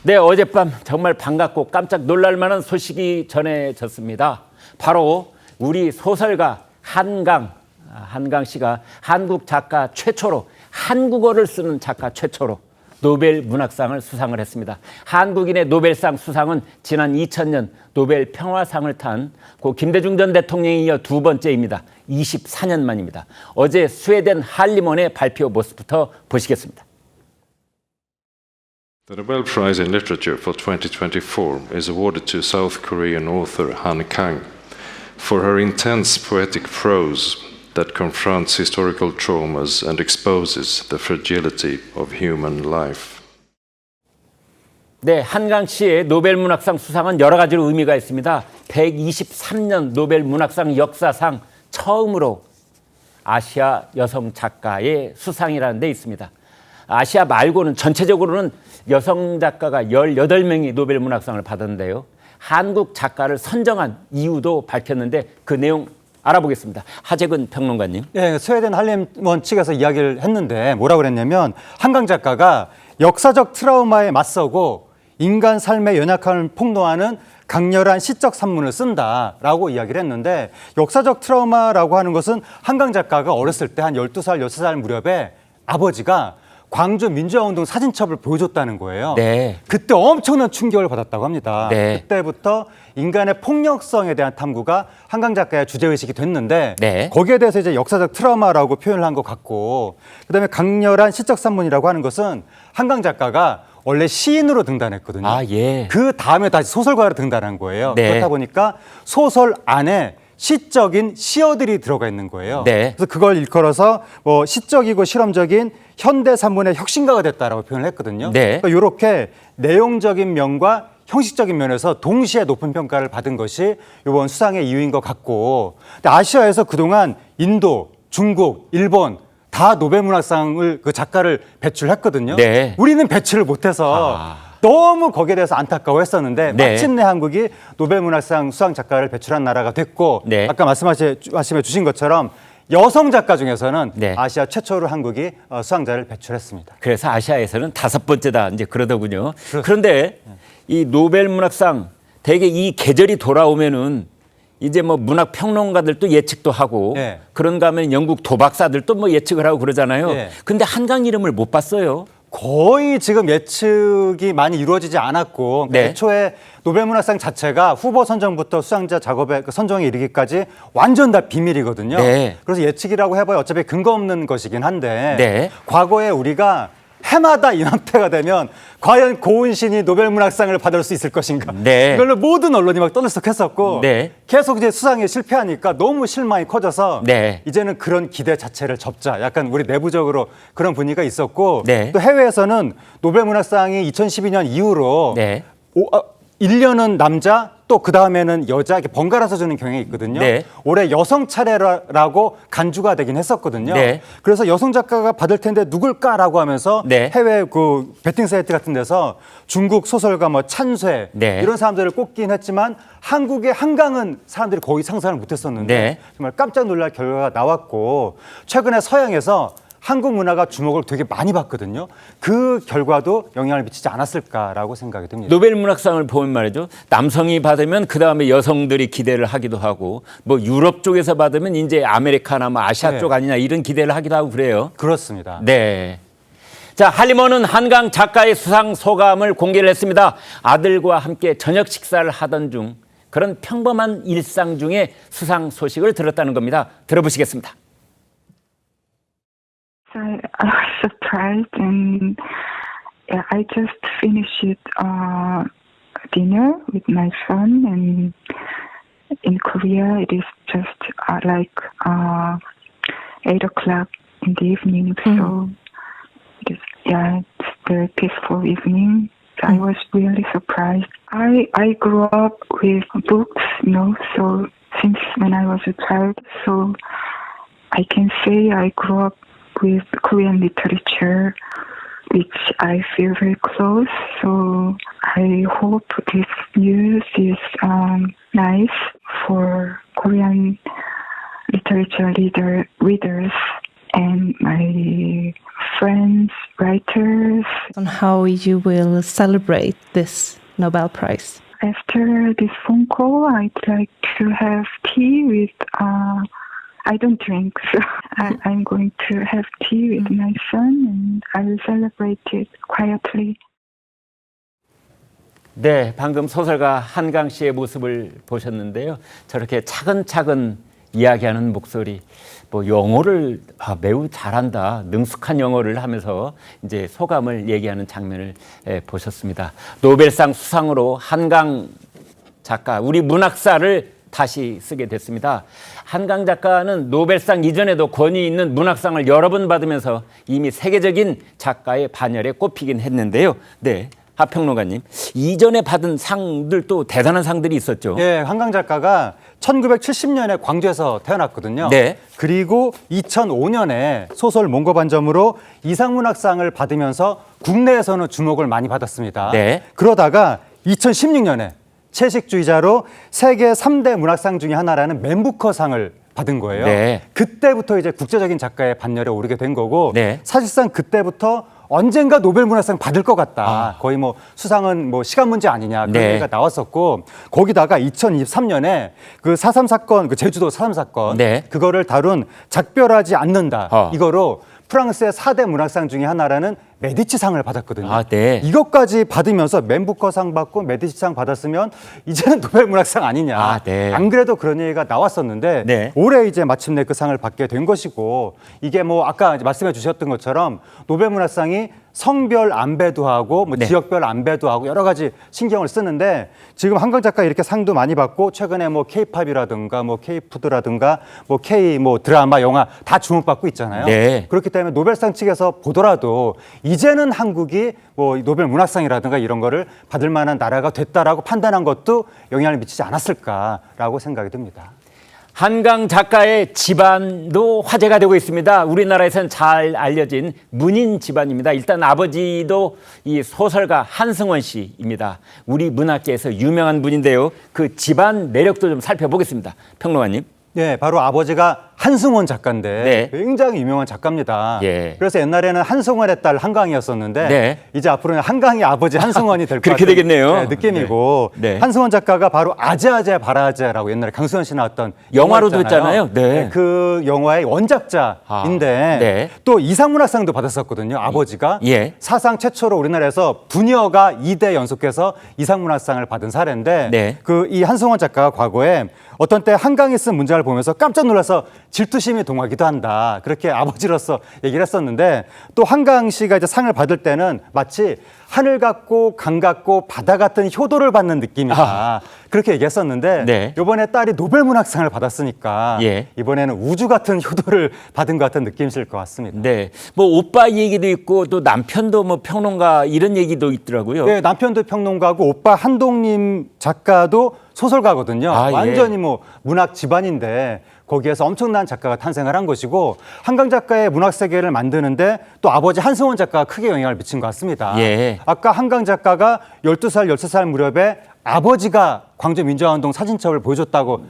네, 어젯밤 정말 반갑고 깜짝 놀랄 만한 소식이 전해졌습니다. 바로 우리 소설가 한강 씨가 한국 작가 최초로 한국어를 쓰는 작가 최초로 노벨 문학상을 수상을 했습니다. 한국인의 노벨상 수상은 지난 2000년 노벨 평화상을 탄 고 김대중 전 대통령에 이어 두 번째입니다. 24년 만입니다. 어제 스웨덴 할리몬의 발표 모습부터 보시겠습니다. The Nobel Prize in Literature for 2024 is awarded to South Korean author Han Kang for her intense poetic prose that confronts historical traumas and exposes the fragility of human life. 네, 한강 씨의 노벨 문학상 수상은 여러 가지로 의미가 있습니다. 123년 노벨 문학상 역사상 처음으로 아시아 여성 작가의 수상이라는 데 있습니다. 아시아 말고는 전체적으로는 여성 작가가 18명이 노벨 문학상을 받았는데요. 한국 작가를 선정한 이유도 밝혔는데 그 내용 알아보겠습니다. 하재근 평론가님. 예, 스웨덴 할리몬 측에서 이야기를 했는데 뭐라고 그랬냐면 한강 작가가 역사적 트라우마에 맞서고 인간 삶의 연약함을 폭로하는 강렬한 시적 산문을 쓴다라고 이야기를 했는데 역사적 트라우마라고 하는 것은 한강 작가가 어렸을 때 한 12살, 6살 무렵에 아버지가 광주 민주화운동 사진첩을 보여줬다는 거예요. 네. 그때 엄청난 충격을 받았다고 합니다. 네. 그때부터 인간의 폭력성에 대한 탐구가 한강 작가의 주제의식이 됐는데 네. 거기에 대해서 이제 역사적 트라우마라고 표현을 한 것 같고 그다음에 강렬한 시적 산문이라고 하는 것은 한강 작가가 원래 시인으로 등단했거든요. 아, 예. 그 다음에 다시 소설가로 등단한 거예요. 네. 그렇다 보니까 소설 안에 시적인 시어들이 들어가 있는 거예요. 네. 그래서 그걸 일컬어서 뭐 시적이고 실험적인 현대 산문의 혁신가가 됐다라고 표현을 했거든요. 네. 그러니까 이렇게 내용적인 면과 형식적인 면에서 동시에 높은 평가를 받은 것이 이번 수상의 이유인 것 같고, 근데 아시아에서 그동안 인도, 중국, 일본 다 노벨 문학상을 그 작가를 배출했거든요. 네. 우리는 배출을 못해서 너무 거기에 대해서 안타까워했었는데 네. 마침내 한국이 노벨 문학상 수상 작가를 배출한 나라가 됐고, 네. 아까 말씀해 주신 것처럼 여성 작가 중에서는 네. 아시아 최초로 한국이 수상자를 배출했습니다. 그래서 아시아에서는 5번째다 이제 그러더군요. 그런데 이 노벨 문학상 대개 이 계절이 돌아오면은 이제 뭐 문학 평론가들도 예측도 하고 네. 그런가 하면 영국 도박사들도 뭐 예측을 하고 그러잖아요. 네. 근데 한강 이름을 못 봤어요. 거의 지금 예측이 많이 이루어지지 않았고 네. 애초에 노벨 문학상 자체가 후보 선정부터 수상자 작업의 선정에 이르기까지 완전 다 비밀이거든요. 네. 그래서 예측이라고 해봐야 어차피 근거 없는 것이긴 한데 네. 과거에 우리가 해마다 이맘때가 되면 과연 고은신이 노벨 문학상을 받을 수 있을 것인가? 네. 이걸로 모든 언론이 막 떠들썩했었고 네. 계속 이제 수상에 실패하니까 너무 실망이 커져서 네. 이제는 그런 기대 자체를 접자. 약간 우리 내부적으로 그런 분위기가 있었고 네. 또 해외에서는 노벨 문학상이 2012년 이후로 네. 1년은 남자 또 그 다음에는 여자 이렇게 번갈아서 주는 경향이 있거든요. 네. 올해 여성 차례라고 간주가 되긴 했었거든요. 네. 그래서 여성 작가가 받을 텐데 누굴까라고 하면서 네. 해외 그 베팅 사이트 같은 데서 중국 소설가 뭐 찬쇠 네. 이런 사람들을 꼽긴 했지만 한국의 한강은 사람들이 거의 상상을 못했었는데 네. 정말 깜짝 놀랄 결과가 나왔고 최근에 서양에서 한국 문화가 주목을 되게 많이 받거든요. 그 결과도 영향을 미치지 않았을까라고 생각이 듭니다. 노벨 문학상을 보면 말이죠. 남성이 받으면 그다음에 여성들이 기대를 하기도 하고 뭐 유럽 쪽에서 받으면 이제 아메리카나 뭐 아시아 네. 쪽 아니냐 이런 기대를 하기도 하고 그래요. 그렇습니다. 네. 자, 할리몬은 한강 작가의 수상 소감을 공개를 했습니다. 아들과 함께 저녁 식사를 하던 중 그런 평범한 일상 중에 수상 소식을 들었다는 겁니다. 들어보시겠습니다. So I was surprised, and I just finished dinner with my son. And in Korea, it is just like 8 o'clock in the evening. So it is, it's very peaceful evening. I was really surprised. I grew up with books, so since when I was a child, so I can say I grew up with Korean literature, which I feel very close. So I hope this news is nice for Korean literature readers and my friends, writers. on how you will celebrate this Nobel Prize? After this phone call, I'd like to have tea with, I don't drink, so I'm going to have tea with my son and I will celebrate it quietly. 네, 방금 소설가 한강 씨의 모습을 보셨는데요. 저렇게 차근차근 이야기하는 목소리, 뭐 영어를 매우 잘한다, 능숙한 영어를 하면서 이제 소감을 얘기하는 장면을 보셨습니다. 노벨상 수상으로 한강 작가, 우리 문학사를 다시 쓰게 됐습니다. 한강 작가는 노벨상 이전에도 권위 있는 문학상을 여러 번 받으면서 이미 세계적인 작가의 반열에 꼽히긴 했는데요. 네. 하평론가님, 이전에 받은 상들도 대단한 상들이 있었죠. 예, 한강 작가가 1970년에 광주에서 태어났거든요. 네. 그리고 2005년에 소설 몽고반점으로 이상문학상을 받으면서 국내에서는 주목을 많이 받았습니다. 네. 그러다가 2016년에 채식주의자로 세계 3대 문학상 중에 하나라는 맨부커상을 받은 거예요. 네. 그때부터 이제 국제적인 작가의 반열에 오르게 된 거고 네. 사실상 그때부터 언젠가 노벨 문학상 받을 것 같다. 거의 뭐 수상은 뭐 시간 문제 아니냐 그런 네. 얘기가 나왔었고 거기다가 2023년에 그 4.3 사건, 그 제주도 4.3 사건 네. 그거를 다룬 작별하지 않는다. 이거로 프랑스의 4대 문학상 중에 하나라는 메디치상을 받았거든요. 아, 네. 이것까지 받으면서 맨부커상 받고 메디치상 받았으면 이제는 노벨 문학상 아니냐. 아, 네. 안 그래도 그런 얘기가 나왔었는데 네. 올해 이제 마침내 그 상을 받게 된 것이고 이게 뭐 아까 이제 말씀해 주셨던 것처럼 노벨 문학상이 성별 안배도 하고 뭐 네. 지역별 안배도 하고 여러 가지 신경을 쓰는데 지금 한강 작가 이렇게 상도 많이 받고 최근에 뭐 K-팝이라든가 뭐 K-푸드라든가 뭐 K 뭐 드라마, 영화 다 주목받고 있잖아요. 네. 그렇기 때문에 노벨상 측에서 보더라도 이제는 한국이 뭐 노벨 문학상이라든가 이런 거를 받을 만한 나라가 됐다라고 판단한 것도 영향을 미치지 않았을까라고 생각이 듭니다. 한강 작가의 집안도 화제가 되고 있습니다. 우리나라에서는 잘 알려진 문인 집안입니다. 일단 아버지도 이 소설가 한승원 씨입니다. 우리 문학계에서 유명한 분인데요. 그 집안 내력도 좀 살펴보겠습니다. 평론가님. 네, 바로 아버지가 한승원 작가인데 네. 굉장히 유명한 작가입니다. 예. 그래서 옛날에는 한승원의 딸 한강이었었는데 네. 이제 앞으로는 한강이 아버지 한승원이 될 것 그렇게 같은 되겠네요. 느낌이고 네. 네. 한승원 작가가 바로 아재아재 바라아재라고 옛날에 강수현 씨 나왔던 영화로도 영화 있잖아요. 했잖아요. 네. 그 영화의 원작자인데 네. 또 이상문학상도 받았었거든요. 아버지가 예. 사상 최초로 우리나라에서 부녀가 2대 연속해서 이상문학상을 받은 사례인데 네. 그 이 한승원 작가가 과거에 어떤 때 한강이 쓴 문장을 보면서 깜짝 놀라서 질투심이 동하기도 한다. 그렇게 아버지로서 얘기를 했었는데 또 한강 씨가 이제 상을 받을 때는 마치 하늘 같고 강 같고 바다 같은 효도를 받는 느낌이다. 그렇게 얘기했었는데 네. 이번에 딸이 노벨 문학상을 받았으니까 예. 이번에는 우주 같은 효도를 받은 것 같은 느낌이실 것 같습니다. 네. 뭐 오빠 얘기도 있고 또 남편도 뭐 평론가 이런 얘기도 있더라고요. 네, 남편도 평론가고 오빠 한동님 작가도 소설가거든요. 아, 예. 완전히 뭐 문학 집안인데 거기에서 엄청난 작가가 탄생을 한 것이고 한강 작가의 문학 세계를 만드는데 또 아버지 한승원 작가가 크게 영향을 미친 것 같습니다. 예. 아까 한강 작가가 12살, 13살 무렵에 아버지가 광주민주화운동 사진첩을 보여줬다고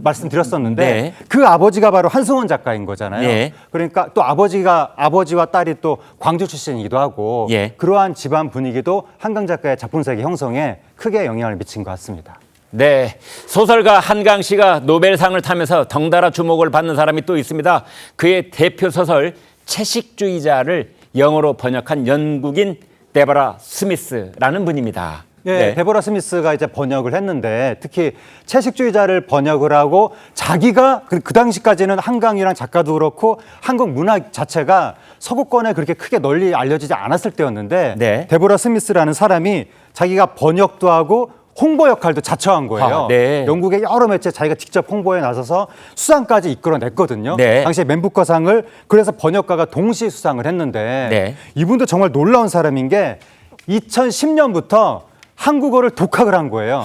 말씀드렸었는데 네. 그 아버지가 바로 한승원 작가인 거잖아요. 예. 그러니까 또 아버지와 딸이 또 광주 출신이기도 하고 예. 그러한 집안 분위기도 한강 작가의 작품 세계 형성에 크게 영향을 미친 것 같습니다. 네, 소설가 한강 씨가 노벨상을 타면서 덩달아 주목을 받는 사람이 또 있습니다. 그의 대표 소설 채식주의자를 영어로 번역한 영국인 데버라 스미스라는 분입니다. 네, 데보라 스미스가 이제 번역을 했는데 특히 채식주의자를 번역을 하고 자기가 그 당시까지는 한강이랑 작가도 그렇고 한국 문학 자체가 서구권에 그렇게 크게 널리 알려지지 않았을 때였는데 네. 데보라 스미스라는 사람이 자기가 번역도 하고 홍보 역할도 자처한 거예요. 네. 영국의 여러 매체 자기가 직접 홍보에 나서서 수상까지 이끌어냈거든요. 네. 당시에 맨부커상을 그래서 번역가가 동시에 수상을 했는데 네. 이분도 정말 놀라운 사람인 게 2010년부터 한국어를 독학을 한 거예요.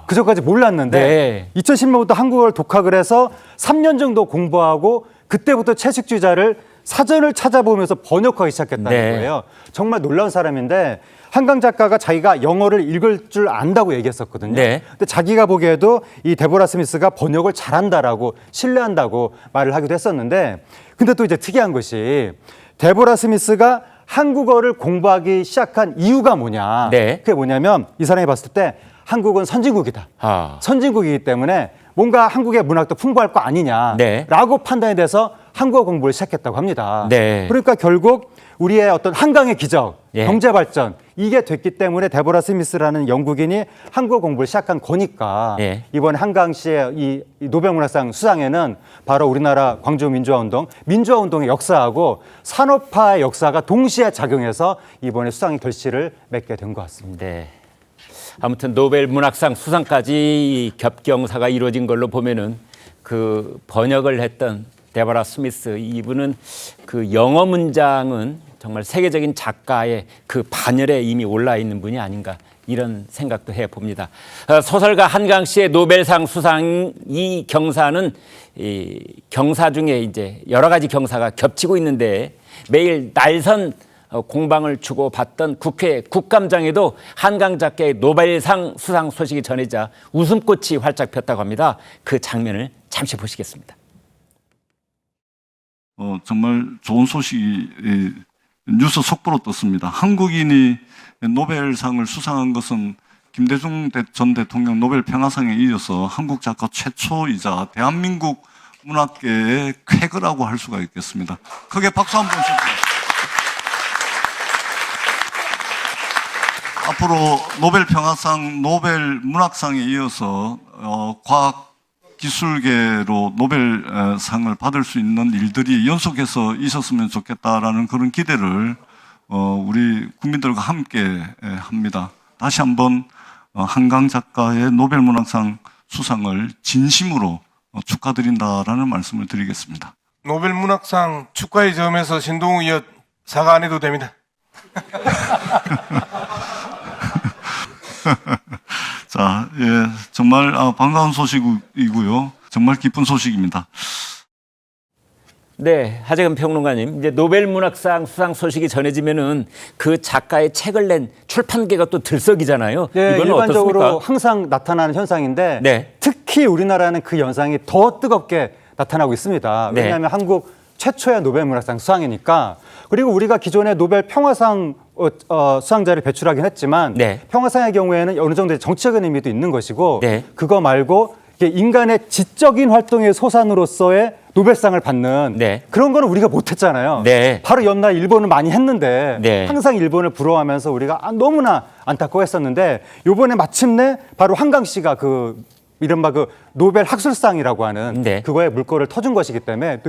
그전까지 몰랐는데 네. 2010년부터 한국어를 독학을 해서 3년 정도 공부하고 그때부터 채식주의자를 사전을 찾아보면서 번역하기 시작했다는 네. 거예요. 정말 놀라운 사람인데 한강 작가가 자기가 영어를 읽을 줄 안다고 얘기했었거든요. 네. 근데 자기가 보기에도 이 데보라 스미스가 번역을 잘한다라고 신뢰한다고 말을 하기도 했었는데 근데 또 이제 특이한 것이 데보라 스미스가 한국어를 공부하기 시작한 이유가 뭐냐. 네. 그게 뭐냐면 이 사람이 봤을 때 한국은 선진국이다. 아. 선진국이기 때문에 뭔가 한국의 문학도 풍부할 거 아니냐라고 네. 판단이 돼서 한국어 공부를 시작했다고 합니다. 네. 그러니까 결국 우리의 어떤 한강의 기적, 예. 경제 발전 이게 됐기 때문에 데보라 스미스라는 영국인이 한국어 공부를 시작한 거니까 예. 이번 한강시의 이 노벨문학상 수상에는 바로 우리나라 광주 민주화운동의 역사하고 산업화의 역사가 동시에 작용해서 이번에 수상의 결실을 맺게 된 것 같습니다. 네. 아무튼 노벨 문학상 수상까지 겹경사가 이루어진 걸로 보면은 그 번역을 했던 데보라 스미스 이분은 그 영어 문장은 정말 세계적인 작가의 그 반열에 이미 올라 있는 분이 아닌가 이런 생각도 해 봅니다. 소설가 한강 씨의 노벨상 수상 이 경사는 이 경사 중에 이제 여러 가지 경사가 겹치고 있는데 매일 날선 공방을 주고 받던 국회 국감장에도 한강 작가의 노벨상 수상 소식이 전해지자 웃음꽃이 활짝 폈다고 합니다. 그 장면을 잠시 보시겠습니다. 정말 좋은 소식이 뉴스 속보로 떴습니다. 한국인이 노벨상을 수상한 것은 김대중 전 대통령 노벨 평화상에 이어서 한국 작가 최초이자 대한민국 문학계의 쾌거라고 할 수가 있겠습니다. 크게 박수 한번 주세요. 앞으로 노벨 평화상, 노벨 문학상에 이어서 과학 기술계로 노벨상을 받을 수 있는 일들이 연속해서 있었으면 좋겠다라는 그런 기대를 우리 국민들과 함께 합니다. 다시 한번 한강 작가의 노벨문학상 수상을 진심으로 축하드린다라는 말씀을 드리겠습니다. 노벨문학상 축하의 점에서 신동욱 의원 사과 안 해도 됩니다. 자, 예, 정말 반가운 소식이고요. 정말 기쁜 소식입니다. 네, 하재근 평론가님, 이제 노벨 문학상 수상 소식이 전해지면은 그 작가의 책을 낸 출판계가 또 들썩이잖아요. 네, 이건 일반적으로 어떻습니까? 항상 나타나는 현상인데 네. 특히 우리나라는 그 현상이 더 뜨겁게 나타나고 있습니다. 네. 왜냐하면 한국 최초의 노벨문학상 수상이니까. 그리고 우리가 기존에 노벨 평화상 수상자를 배출하긴 했지만 네. 평화상의 경우에는 어느 정도의 정치적인 의미도 있는 것이고 네. 그거 말고 이게 인간의 지적인 활동의 소산으로서의 노벨상을 받는 네. 그런 거는 우리가 못했잖아요. 네. 바로 옆날 일본은 많이 했는데 네. 항상 일본을 부러워하면서 우리가 너무나 안타까워했었는데 이번에 마침내 바로 한강 씨가 그 이른바 그 노벨 학술상이라고 하는 네. 그거에 물꼬를 터준 것이기 때문에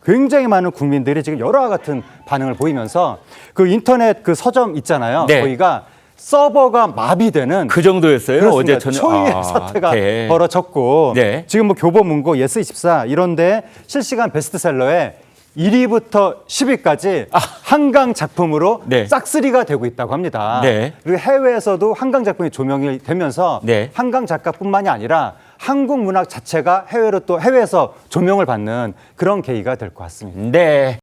굉장히 많은 국민들이 지금 여러 같은 반응을 보이면서 그 인터넷 그 서점 있잖아요. 네. 거기가 서버가 마비되는 그 정도였어요. 그렇습니다. 어제 저녁 초유의 사태가 네. 벌어졌고 네. 지금 뭐 교보문고, 예스24 이런데 실시간 베스트셀러에 1위부터 10위까지 한강 작품으로 네. 싹쓸이가 되고 있다고 합니다. 네. 그리고 해외에서도 한강 작품이 조명이 되면서 네. 한강 작가뿐만이 아니라 한국 문학 자체가 해외에서 조명을 받는 그런 계기가 될 것 같습니다. 네.